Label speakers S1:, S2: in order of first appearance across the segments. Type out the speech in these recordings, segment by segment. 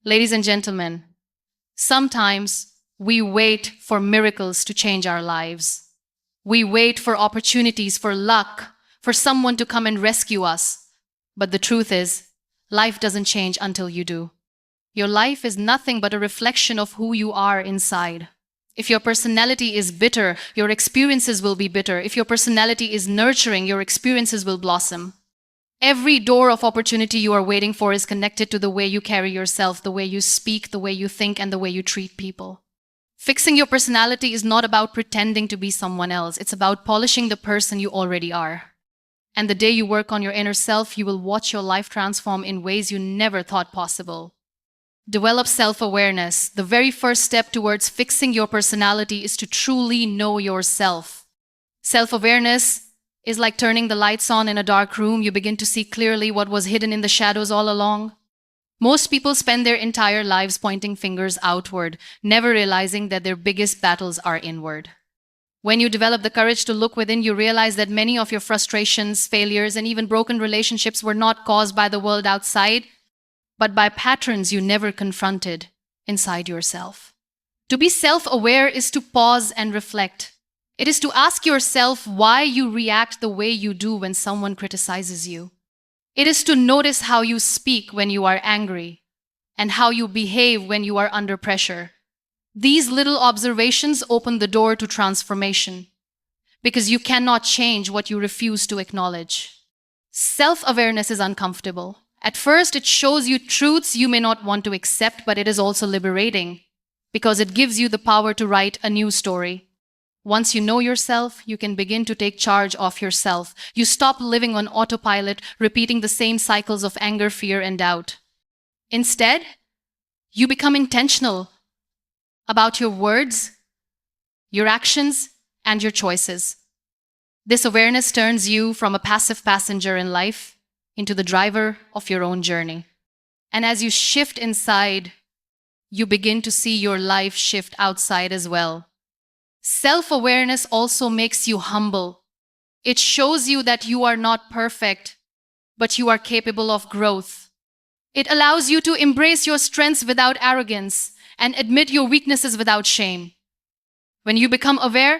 S1: Ladies and gentlemen, sometimes we wait for miracles to change our lives. We wait for opportunities, for luck, for someone to come and rescue us. But the truth is, life doesn't change until you do. Your life is nothing but a reflection of who you are inside. If your personality is bitter, your experiences will be bitter. If your personality is nurturing, your experiences will blossom. Every door of opportunity you are waiting for is connected to the way you carry yourself, the way you speak, the way you think, and the way you treat people. Fixing your personality is not about pretending to be someone else. It's about polishing the person you already are. And the day you work on your inner self, you will watch your life transform in ways you never thought possible. Develop self-awareness. The very first step towards fixing your personality is to truly know yourself. Self-awareness is like turning the lights on in a dark room. You begin to see clearly what was hidden in the shadows all along. Most people spend their entire lives pointing fingers outward, never realizing that their biggest battles are inward. When you develop the courage to look within, you realize that many of your frustrations, failures, and even broken relationships were not caused by the world outside, but by patterns you never confronted inside yourself. To be self-aware is to pause and reflect. It is to ask yourself why you react the way you do when someone criticizes you. It is to notice how you speak when you are angry and how you behave when you are under pressure. These little observations open the door to transformation because you cannot change what you refuse to acknowledge. Self-awareness is uncomfortable. At first, it shows you truths you may not want to accept, but it is also liberating because it gives you the power to write a new story. Once you know yourself, you can begin to take charge of yourself. You stop living on autopilot, repeating the same cycles of anger, fear, and doubt. Instead, you become intentional about your words, your actions, and your choices. This awareness turns you from a passive passenger in life into the driver of your own journey. And as you shift inside, you begin to see your life shift outside as well. Self-awareness also makes you humble. It shows you that you are not perfect, but you are capable of growth. It allows you to embrace your strengths without arrogance and admit your weaknesses without shame. When you become aware,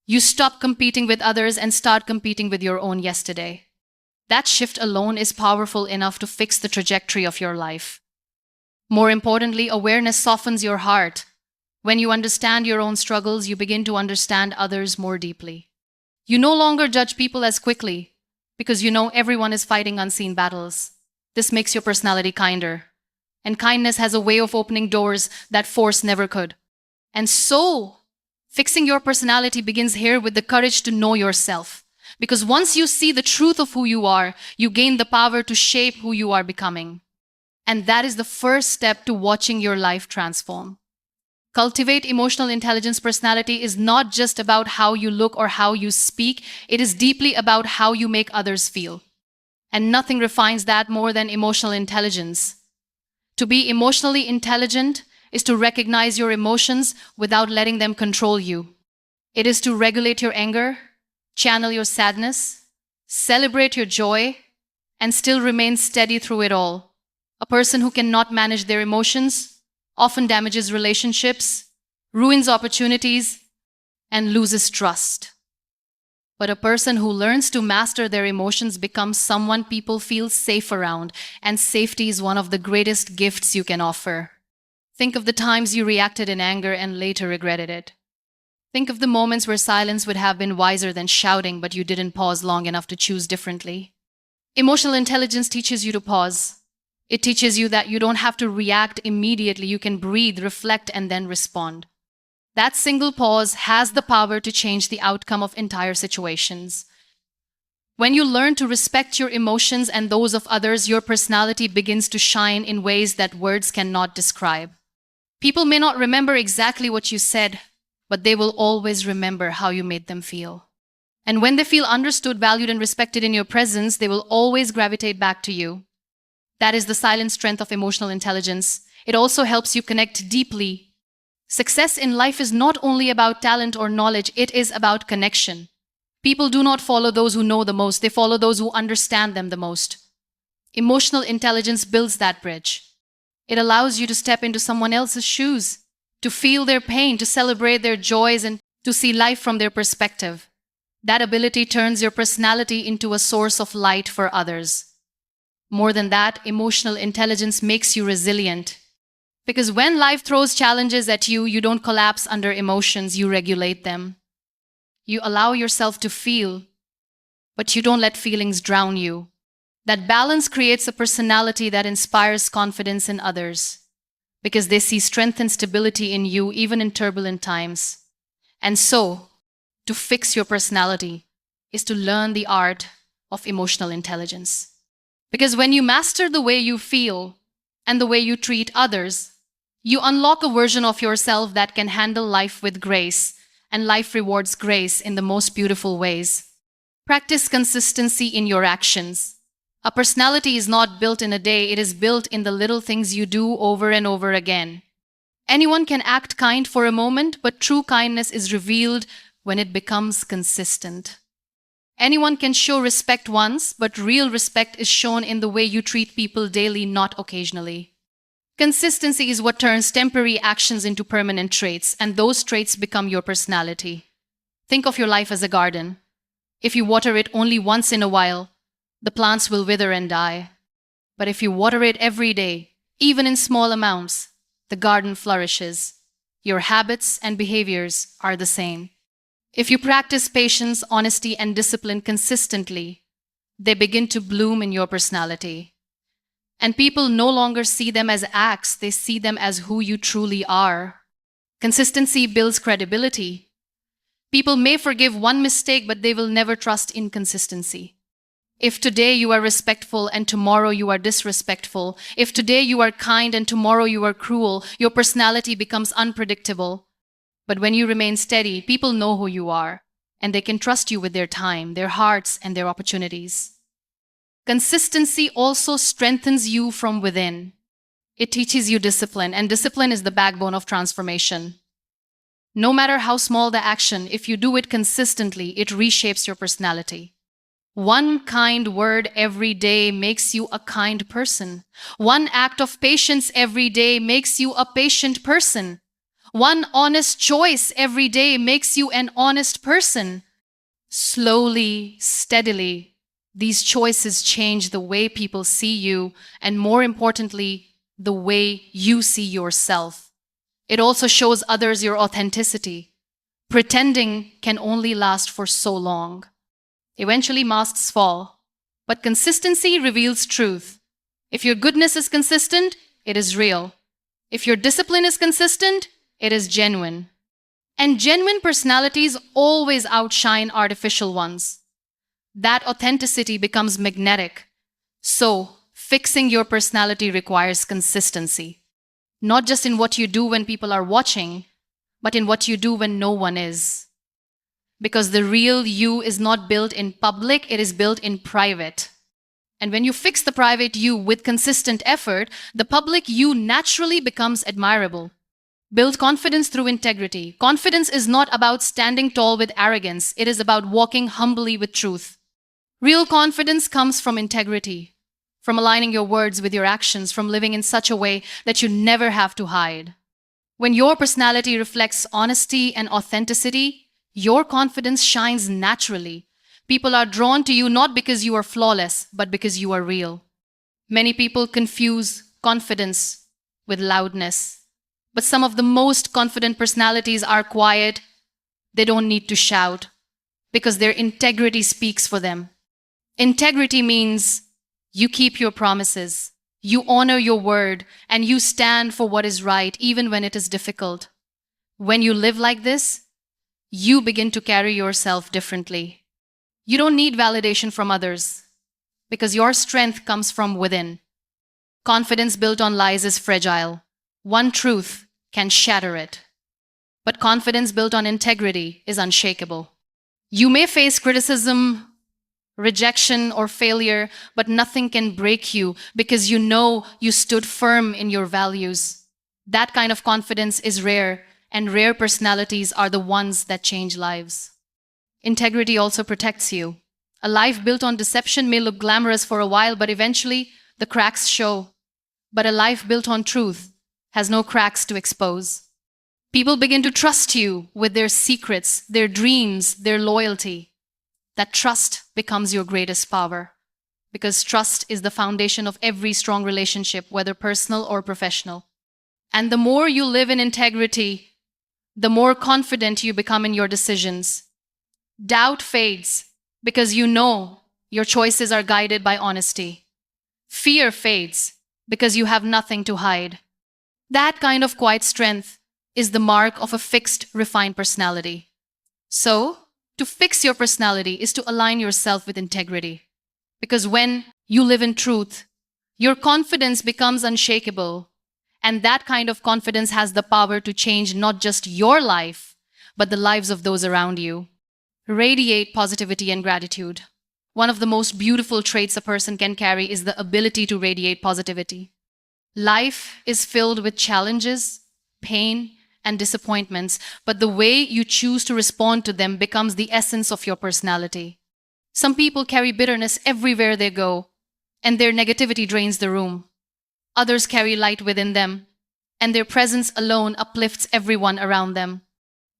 S1: you stop competing with others and start competing with your own yesterday. That shift alone is powerful enough to fix the trajectory of your life. More importantly, awareness softens your heart. When you understand your own struggles, you begin to understand others more deeply. You no longer judge people as quickly because you know everyone is fighting unseen battles. This makes your personality kinder. And kindness has a way of opening doors that force never could. And so, fixing your personality begins here with the courage to know yourself. Because once you see the truth of who you are, you gain the power to shape who you are becoming. And that is the first step to watching your life transform. Cultivate emotional intelligence. Personality is not just about how you look or how you speak. It is deeply about how you make others feel. And nothing refines that more than emotional intelligence. To be emotionally intelligent is to recognize your emotions without letting them control you. It is to regulate your anger, channel your sadness, celebrate your joy, and still remain steady through it all. A person who cannot manage their emotions often damages relationships, ruins opportunities, and loses trust. But a person who learns to master their emotions becomes someone people feel safe around, and safety is one of the greatest gifts you can offer. Think of the times you reacted in anger and later regretted it. Think of the moments where silence would have been wiser than shouting, but you didn't pause long enough to choose differently. Emotional intelligence teaches you to pause. It teaches you that you don't have to react immediately. You can breathe, reflect, and then respond. That single pause has the power to change the outcome of entire situations. When you learn to respect your emotions and those of others, your personality begins to shine in ways that words cannot describe. People may not remember exactly what you said, but they will always remember how you made them feel. And when they feel understood, valued, and respected in your presence, they will always gravitate back to you. That is the silent strength of emotional intelligence. It also helps you connect deeply. Success in life is not only about talent or knowledge, it is about connection. People do not follow those who know the most, they follow those who understand them the most. Emotional intelligence builds that bridge. It allows you to step into someone else's shoes, to feel their pain, to celebrate their joys, and to see life from their perspective. That ability turns your personality into a source of light for others. More than that, emotional intelligence makes you resilient. Because when life throws challenges at you, you don't collapse under emotions, you regulate them. You allow yourself to feel, but you don't let feelings drown you. That balance creates a personality that inspires confidence in others, because they see strength and stability in you even in turbulent times. And so, to fix your personality is to learn the art of emotional intelligence. Because when you master the way you feel and the way you treat others, you unlock a version of yourself that can handle life with grace, and life rewards grace in the most beautiful ways. Practice consistency in your actions. A personality is not built in a day, it is built in the little things you do over and over again. Anyone can act kind for a moment, but true kindness is revealed when it becomes consistent. Anyone can show respect once, but real respect is shown in the way you treat people daily, not occasionally. Consistency is what turns temporary actions into permanent traits, and those traits become your personality. Think of your life as a garden. If you water it only once in a while, the plants will wither and die. But if you water it every day, even in small amounts, the garden flourishes. Your habits and behaviors are the same. If you practice patience, honesty, and discipline consistently, they begin to bloom in your personality. And people no longer see them as acts, they see them as who you truly are. Consistency builds credibility. People may forgive one mistake, but they will never trust inconsistency. If today you are respectful and tomorrow you are disrespectful, if today you are kind and tomorrow you are cruel, your personality becomes unpredictable. But when you remain steady, people know who you are, and they can trust you with their time, their hearts, and their opportunities. Consistency also strengthens you from within. It teaches you discipline, and discipline is the backbone of transformation. No matter how small the action, if you do it consistently, it reshapes your personality. One kind word every day makes you a kind person. One act of patience every day makes you a patient person. One honest choice every day makes you an honest person. Slowly, steadily, these choices change the way people see you, and more importantly, the way you see yourself. It also shows others your authenticity. Pretending can only last for so long. Eventually, masks fall, but consistency reveals truth. If your goodness is consistent, it is real. If your discipline is consistent, it is genuine. And genuine personalities always outshine artificial ones. That authenticity becomes magnetic. So, fixing your personality requires consistency. Not just in what you do when people are watching, but in what you do when no one is. Because the real you is not built in public, it is built in private. And when you fix the private you with consistent effort, the public you naturally becomes admirable. Build confidence through integrity. Confidence is not about standing tall with arrogance, it is about walking humbly with truth. Real confidence comes from integrity, from aligning your words with your actions, from living in such a way that you never have to hide. When your personality reflects honesty and authenticity, your confidence shines naturally. People are drawn to you not because you are flawless, but because you are real. Many people confuse confidence with loudness. But some of the most confident personalities are quiet. They don't need to shout because their integrity speaks for them. Integrity means you keep your promises, you honor your word, and you stand for what is right even when it is difficult. When you live like this, you begin to carry yourself differently. You don't need validation from others because your strength comes from within. Confidence built on lies is fragile. One truth can shatter it. But confidence built on integrity is unshakable. You may face criticism, rejection, or failure, but nothing can break you because you know you stood firm in your values. That kind of confidence is rare, and rare personalities are the ones that change lives. Integrity also protects you. A life built on deception may look glamorous for a while, but eventually the cracks show. But a life built on truth has no cracks to expose. People begin to trust you with their secrets, their dreams, their loyalty. That trust becomes your greatest power. Because trust is the foundation of every strong relationship, whether personal or professional. And the more you live in integrity, the more confident you become in your decisions. Doubt fades because you know your choices are guided by honesty. Fear fades because you have nothing to hide. That kind of quiet strength is the mark of a fixed, refined personality. So, to fix your personality is to align yourself with integrity. Because when you live in truth, your confidence becomes unshakable. And that kind of confidence has the power to change not just your life, but the lives of those around you. Radiate positivity and gratitude. One of the most beautiful traits a person can carry is the ability to radiate positivity. Life is filled with challenges, pain, and disappointments, but the way you choose to respond to them becomes the essence of your personality. Some people carry bitterness everywhere they go, and their negativity drains the room. Others carry light within them, and their presence alone uplifts everyone around them.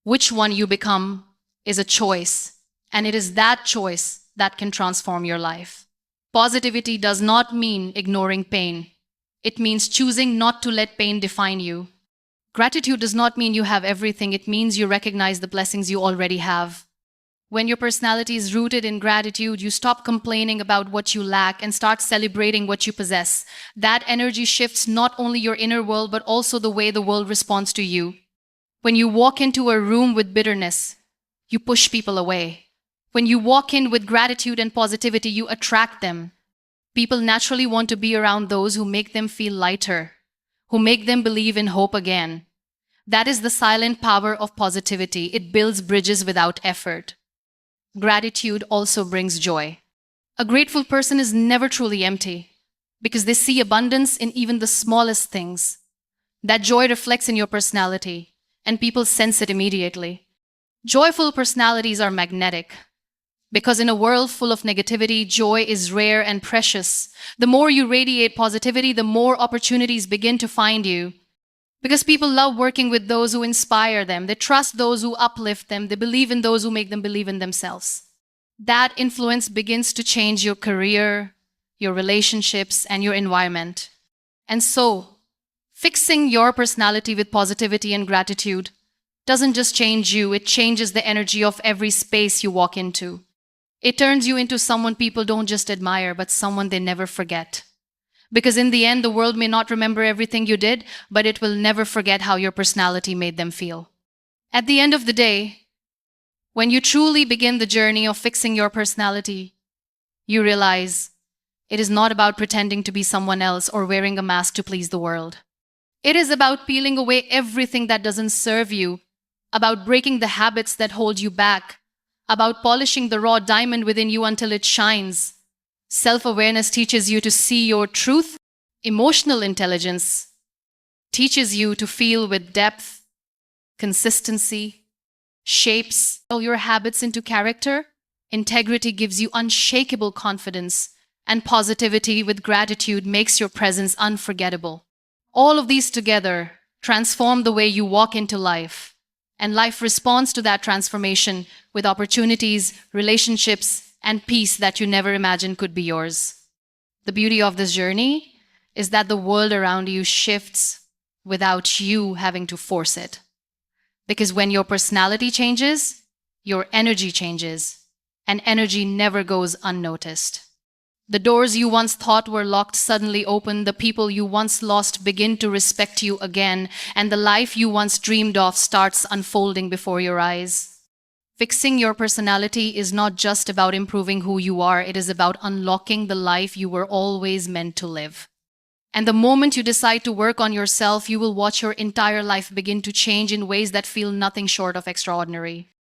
S1: Which one you become is a choice, and it is that choice that can transform your life. Positivity does not mean ignoring pain. It means choosing not to let pain define you. Gratitude does not mean you have everything. It means you recognize the blessings you already have. When your personality is rooted in gratitude, you stop complaining about what you lack and start celebrating what you possess. That energy shifts not only your inner world, but also the way the world responds to you. When you walk into a room with bitterness, you push people away. When you walk in with gratitude and positivity, you attract them. People naturally want to be around those who make them feel lighter, who make them believe in hope again. That is the silent power of positivity. It builds bridges without effort. Gratitude also brings joy. A grateful person is never truly empty because they see abundance in even the smallest things. That joy reflects in your personality, and people sense it immediately. Joyful personalities are magnetic because in a world full of negativity, joy is rare and precious. The more you radiate positivity, the more opportunities begin to find you. Because people love working with those who inspire them. They trust those who uplift them. They believe in those who make them believe in themselves. That influence begins to change your career, your relationships, and your environment. And so, fixing your personality with positivity and gratitude doesn't just change you, it changes the energy of every space you walk into. It turns you into someone people don't just admire, but someone they never forget. Because in the end, the world may not remember everything you did, but it will never forget how your personality made them feel. At the end of the day, when you truly begin the journey of fixing your personality, you realize it is not about pretending to be someone else or wearing a mask to please the world. It is about peeling away everything that doesn't serve you, about breaking the habits that hold you back, about polishing the raw diamond within you until it shines. Self-awareness teaches you to see your truth. Emotional intelligence teaches you to feel with depth. Consistency shapes all your habits into character. Integrity gives you unshakable confidence. And positivity with gratitude makes your presence unforgettable. All of these together transform the way you walk into life. And life responds to that transformation with opportunities, relationships, and peace that you never imagined could be yours. The beauty of this journey is that the world around you shifts without you having to force it. Because when your personality changes, your energy changes, and energy never goes unnoticed. The doors you once thought were locked suddenly open, the people you once lost begin to respect you again, and the life you once dreamed of starts unfolding before your eyes. Fixing your personality is not just about improving who you are, it is about unlocking the life you were always meant to live. And the moment you decide to work on yourself, you will watch your entire life begin to change in ways that feel nothing short of extraordinary.